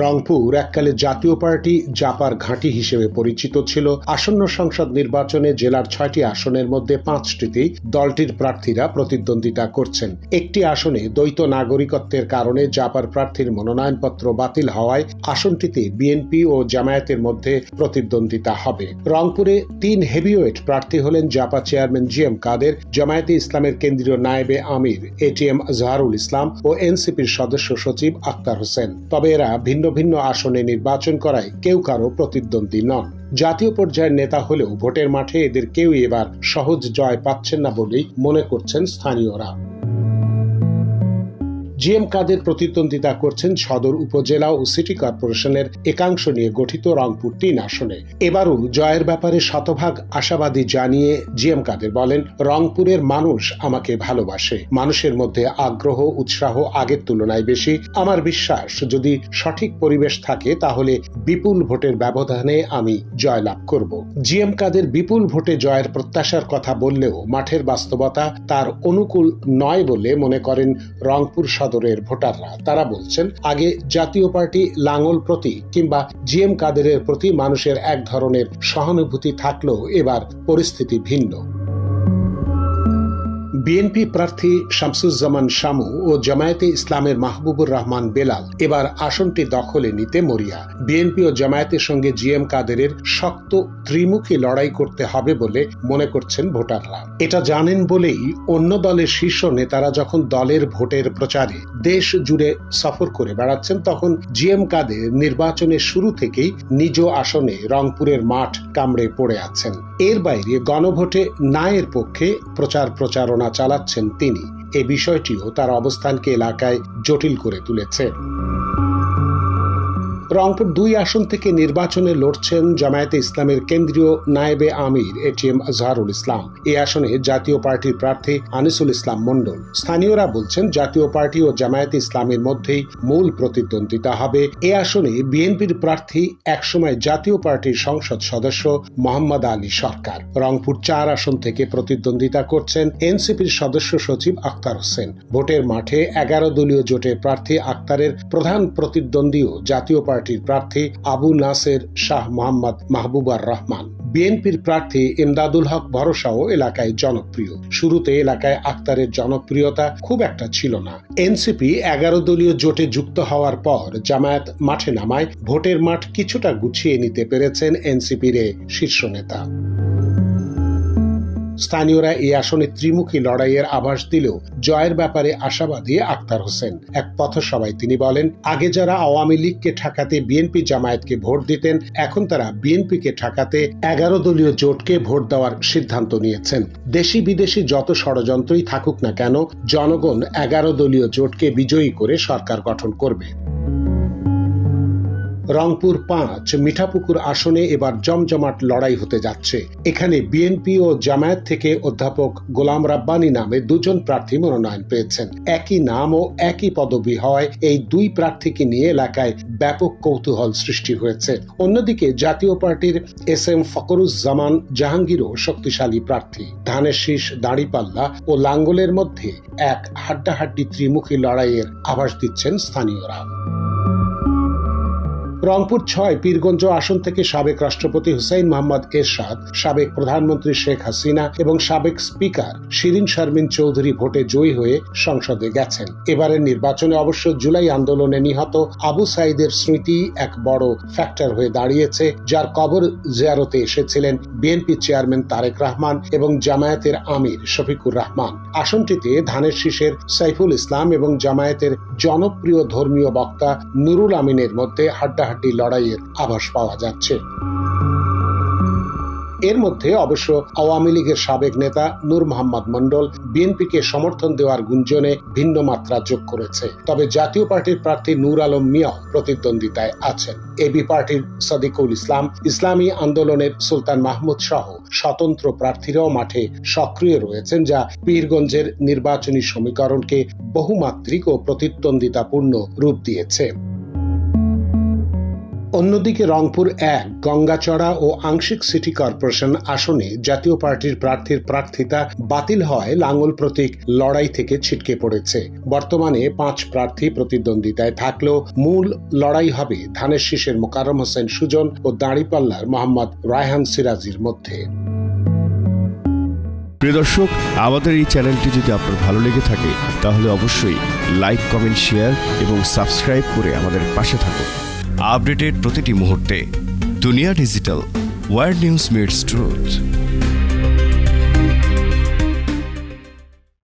রংপুর এককালে জাতীয় পার্টি জাপার ঘাঁটি হিসেবে পরিচিত ছিল। আসন্ন সংসদ নির্বাচনে জেলার 6টি আসনের মধ্যে 5টিতেই দলটির প্রার্থীরা প্রতিদ্বন্দ্বিতা করছেন। একটি আসনে দ্বৈত নাগরিকত্বের কারণে জাপার প্রার্থীর মনোনয়নপত্র বাতিল হওয়ায় আসনটিতে বিএনপি ও জামায়াতের মধ্যে প্রতিদ্বন্দ্বিতা হবে। রংপুরে 3 হেভিওয়েট প্রার্থী হলেন জাপা চেয়ারম্যান জিএম কাদের, জামায়াতে ইসলামের কেন্দ্রীয় নায়েবে আমির এটিএম আজহারুল ইসলাম ও এনসিপির সদস্য সচিব আক্তার হোসেন। তবে এরা ভিন্ন ভিন্ন আসনে নির্বাচন করায় কেউ কারো প্রতিদ্বন্দ্বী নন। জাতীয় পর্যায়ের নেতা হলেও ভোটের মাঠে এদের কেউই এবার সহজ জয় পাচ্ছেন না বলেই মনে করছেন স্থানীয়রা। জিএম কাদের প্রতিদ্বন্দ্বিতা করছেন সদর উপজেলা ও সিটি কর্পোরেশনের একাংশ নিয়ে গঠিত রংপুর 3 আসনে। এবারও জয়ের ব্যাপারে শতভাগ আশাবাদী জানিয়ে জিএম কাদের বলেন, রংপুরের মানুষ আমাকে ভালোবাসে। মানুষের মধ্যে আগ্রহ উৎসাহ আগের তুলনায় বেশি। আমার বিশ্বাস যদি সঠিক পরিবেশ থাকে তাহলে বিপুল ভোটের ব্যবধানে আমি জয়লাভ করব। জিএম কাদের বিপুল ভোটে জয়ের প্রত্যাশার কথা বললেও মাঠের বাস্তবতা তার অনুকূল নয় বলে মনে করেন রংপুর সদরের ভোটাররা। তারা বলছেন, আগে জাতীয় পার্টি লাঙ্গল প্রতি কিংবা জিএম কাদেরের প্রতি মানুষের এক ধরনের সহানুভূতি থাকলেও এবার পরিস্থিতি ভিন্ন। বিএনপি প্রার্থী শামসুজ্জামান শামু ও জামায়াতে ইসলামের মাহবুবুর রহমান বেলাল এবার আসনটি দখলে নিতে মরিয়া। বিএনপি ও জামায়াতের সঙ্গে জিএম কাদেরের শক্ত ত্রিমুখী লড়াই করতে হবে বলে মনে করছেন ভোটাররা। এটা জানেন বলেই অন্য দলের শীর্ষ নেতারা যখন দলের ভোটের প্রচারে দেশ জুড়ে সফর করে বেড়াচ্ছেন, তখন জিএম কাদের নির্বাচনের শুরু থেকেই নিজ আসনে রংপুরের মাঠ কামড়ে পড়ে আছেন। এর বাইরে গণভোটে নায়ের পক্ষে প্রচারণা চালাচ্ছেন তিনি। এ বিষয়টিও তার অবস্থানকে এলাকায় জটিল করে তুলেছে। রংপুর 2 আসন থেকে নির্বাচনে লড়ছেন জামায়াতে ইসলামের কেন্দ্রীয় নায়েবে আমির এটিএম আজহারুল ইসলাম। এই আসনে জাতীয় পার্টির প্রার্থী আনিসুল ইসলাম মণ্ডল। স্থানীয়রা বলছেন, জাতীয় পার্টি ও জামায়াতে ইসলামের মধ্যেই মূল প্রতিদ্বন্দ্বিতা হবে। এই আসনে বিএনপির প্রার্থী একসময় জাতীয় পার্টির সংসদ সদস্য মোহাম্মদ আলী সরকার। রংপুর 4 আসন থেকে প্রতিদ্বন্দ্বিতা করছেন এনসিপির সদস্য সচিব আক্তার হোসেন। ভোটের মাঠে 11 দলীয় জোটের প্রার্থী আক্তারের প্রধান প্রতিদ্বন্দ্বীও জাতীয় পার্টির প্রার্থী আবু নাসের শাহ মোহাম্মদ মাহবুবুর রহমান। বিএনপির প্রার্থী ইমদাদুল হক ভরসাও এলাকায় জনপ্রিয়। শুরুতে এলাকায় আক্তারের জনপ্রিয়তা খুব একটা ছিল না। এনসিপি 11 দলীয় জোটে যুক্ত হওয়ার পর জামায়াত মাঠে নামায় ভোটের মাঠ কিছুটা গুছিয়ে নিতে পেরেছেন এনসিপির শীর্ষ নেতা। স্থানীয়রা এই আসনে ত্রিমুখী লড়াইয়ের আভাস দিলেও জয়ের ব্যাপারে আশাবাদী আক্তার হোসেন। এক পথসভায় তিনি বলেন, আগে যারা আওয়ামী লীগকে ঠেকাতে বিএনপি জামায়াতকে ভোট দিতেন, এখন তারা বিএনপিকে ঠেকাতে 11 দলীয় জোটকে ভোট দেওয়ার সিদ্ধান্ত নিয়েছেন। দেশি বিদেশি যত ষড়যন্ত্রই থাকুক না কেন, জনগণ 11 দলীয় জোটকে বিজয়ী করে সরকার গঠন করবে। রংপুর 5 মিঠাপুকুর আসনে এবার জমজমাট লড়াই হতে যাচ্ছে। এখানে বিএনপি ও জামায়াত থেকে অধ্যাপক গোলাম রাব্বানী নামে 2 জন প্রার্থী মনোনয়ন পেয়েছেন। একই নাম ও একই পদবি হওয়ায় এই 2 প্রার্থীকে নিয়ে এলাকায় ব্যাপক কৌতূহল সৃষ্টি হয়েছে। অন্যদিকে জাতীয় পার্টির এসএম ফখরুজ্জামান জাহাঙ্গীরও শক্তিশালী প্রার্থী। ধানের শীষ দাঁড়িপাল্লা ও লাঙ্গলের মধ্যে এক হাড্ডাহাড্ডি ত্রিমুখী লড়াইয়ের আভাস দিচ্ছেন স্থানীয়রা। রংপুর 6 পীরগঞ্জ আসন থেকে সাবেক রাষ্ট্রপতি হুসাইন মোহাম্মদ এরশাদ, সাবেক প্রধানমন্ত্রী শেখ হাসিনা এবং সাবেক স্পিকার শিরিন শারমিন চৌধুরী ভোটে জয়ী হয়ে সংসদে গেছেন। এবারের নির্বাচনে অবশ্য জুলাই আন্দোলনে নিহত আবু সাইদের স্মৃতি এক বড় ফ্যাক্টর হয়ে দাঁড়িয়েছে, যার কবর জিয়ারতে এসেছিলেন বিএনপি চেয়ারম্যান তারেক রহমান এবং জামায়াতের আমির শফিকুর রহমান। আসনটিতে ধানের শীষের সাইফুল ইসলাম এবং জামায়াতের জনপ্রিয় ধর্মীয় বক্তা নুরুল আমিনের মধ্যে হাড্ডাহাড্ডি লড়াইয়ের আভাস পাওয়া যাচ্ছে। এর মধ্যে অবশ্য আওয়ামী লীগের সাবেক নেতা নূর মোহাম্মদ মণ্ডল বিএনপিকে সমর্থন দেওয়ার গুঞ্জনে ভিন্ন মাত্রা যোগ করেছে। তবে জাতীয় পার্টির প্রার্থী নূর আলম মিয়াও প্রতিদ্বন্দ্বিতায় আছেন। এবি পার্টির সাদিকুল ইসলাম, ইসলামী আন্দোলনের সুলতান মাহমুদ সহ স্বতন্ত্র প্রার্থীরাও মাঠে সক্রিয় রয়েছেন, যা পীরগঞ্জের নির্বাচনী সমীকরণকে বহুমাত্রিক ও প্রতিদ্বন্দ্বিতাপূর্ণ রূপ দিয়েছে। অন্যদিকে রংপুর 1 গঙ্গাচড়া ও আংশিক সিটি কর্পোরেশন আসনে জাতীয় পার্টির প্রার্থীর প্রার্থিতা বাতিল হয় লাঙ্গল প্রতীক লড়াই থেকে ছিটকে পড়েছে। বর্তমানে 5 প্রার্থী প্রতিদ্বন্দ্বিতায় থাকলেও মূল লড়াই হবে ধানের শীষের মোকাররম হোসেন সুজন ও দাঁড়িপাল্লার মোহাম্মদ রায়হান সিরাজির মধ্যে। প্রিয় দর্শক, আমাদের এই চ্যানেলটি যদি আপনার ভালো লেগে থাকে তাহলে অবশ্যই লাইক, কমেন্ট, শেয়ার এবং সাবস্ক্রাইব করে আমাদের পাশে থাকুন। আপডেটেড প্রতিটি মুহূর্তে দুনিয়া digital, world news meets truth.